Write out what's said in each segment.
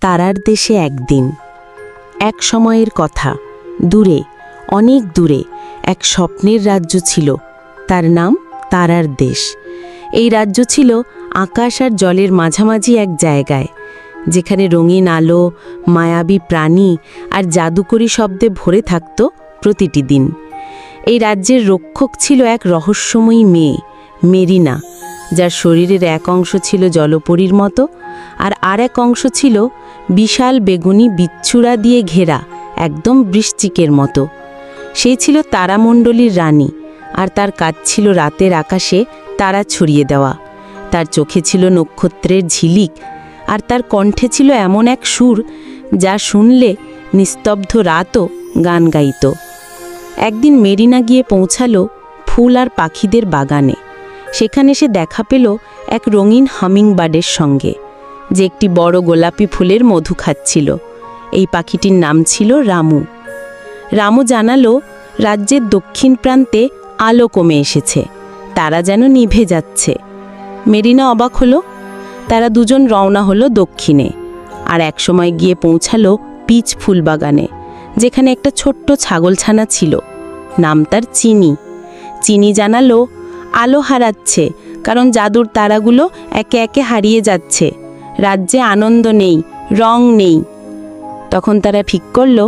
তারার দেশে একদিন। এক সময়ের কথা, দূরে, অনেক দূরে এক স্বপ্নের রাজ্য ছিল। তার নাম তারার দেশ। এই রাজ্য ছিল আকাশ আর জলের মাঝামাঝি এক জায়গায়, যেখানে রঙিন আলো, মায়াবী প্রাণী আর জাদুকরী শব্দে ভরে থাকত প্রতিটি দিন। এই রাজ্যের রক্ষক ছিল এক রহস্যময়ী মেয়ে, মেরিনা, যার শরীরের এক অংশ ছিল জলপরীর মতো আর এক অংশ ছিল বিশাল বেগুনি বিচ্ছুরা দিয়ে ঘেরা, একদম বৃশ্চিকের মতো। সেই ছিল তারামণ্ডলীর রানী, আর তার কাজ ছিল রাতের আকাশে তারা ছড়িয়ে দেওয়া। তার চোখে ছিল নক্ষত্রের ঝিলিক, আর তার কণ্ঠে ছিল এমন এক সুর যা শুনলে নিস্তব্ধ রাতও গান গাইত। একদিন মেরিনা গিয়ে পৌঁছালো ফুল আর পাখিদের বাগানে। সেখানে সে দেখা পেল এক রঙিন হামিংবার্ডের সঙ্গে, যে একটি বড় গোলাপি ফুলের মধু খাচ্ছিল। এই পাখিটির নাম ছিল রামু। রামু জানালো রাজ্যের দক্ষিণ প্রান্তে আলো কমে এসেছে, তারা যেন নিভে যাচ্ছে। মেরিনা অবাক হলো। তারা দুজন রওনা হলো দক্ষিণে, আর একসময় গিয়ে পৌঁছালো পিচ ফুল বাগানে, যেখানে একটা ছোট্ট ছাগলছানা ছিল। নাম তার চিনি। চিনি জানালো আলো হারাচ্ছে, কারণ জাদুর তারাগুলো একে একে হারিয়ে যাচ্ছে। রাজ্যে আনন্দ নেই, রং নেই। তখন তারা ঠিক করল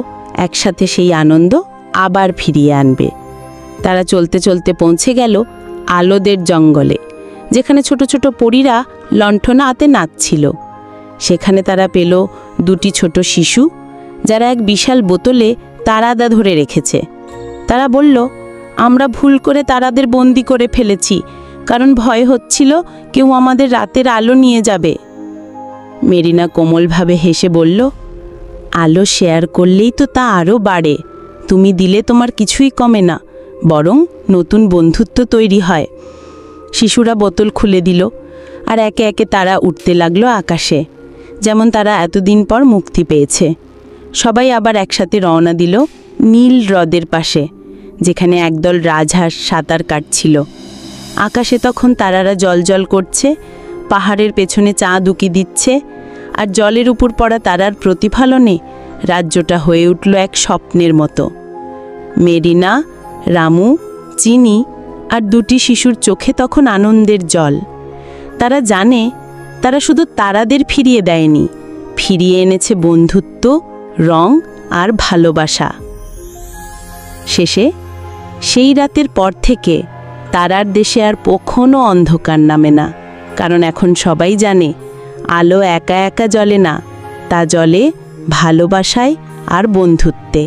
একসাথে সেই আনন্দ আবার ফিরিয়ে আনবে। তারা চলতে চলতে পৌঁছে গেল আলোদের জঙ্গলে, যেখানে ছোট ছোট পরীরা লণ্ঠন হাতে নাচছিল। সেখানে তারা পেল দুটি ছোট শিশু, যারা এক বিশাল বোতলে তারাদা ধরে রেখেছে। তারা বলল, আমরা ভুল করে তারাদের বন্দি করে ফেলেছি, কারণ ভয় হচ্ছিল কেউ আমাদের রাতের আলো নিয়ে যাবে। মেরিনা কোমলভাবে হেসে বলল, আলো শেয়ার করলেই তো তা আরও বাড়ে। তুমি দিলে তোমার কিছুই কমে না, বরং নতুন বন্ধুত্ব তৈরি হয়। শিশুরা বোতল খুলে দিল, আর একে একে তারা উঠতে লাগলো আকাশে, যেমন তারা এতদিন পর মুক্তি পেয়েছে। সবাই আবার একসাথে রওনা দিল নীল হ্রদের পাশে, যেখানে একদল রাজহাঁস সাঁতার কাটছিল। আকাশে তখন তারারা জ্বলজ্বল করছে, পাহাড়ের পেছনে চাঁদ উকি দিচ্ছে, আর জলের উপর পড়া তারার প্রতিফলনে রাজ্যটা হয়ে উঠল এক স্বপ্নের মতো। মেরিনা, রামু, চিনি আর দুটি শিশুর চোখে তখন আনন্দের জল। তারা জানে তারা শুধু তারাদের ফিরিয়ে দেয়নি, ফিরিয়ে এনেছে বন্ধুত্ব, রং আর ভালোবাসা। শেষে সেই রাতের পর থেকে তারার দেশে আর কখনো অন্ধকার নামে না, কারণ এখন সবাই জানে আলো একা একা জ্বলে না, তা জ্বলে ভালোবাসায় আর বন্ধুত্বে।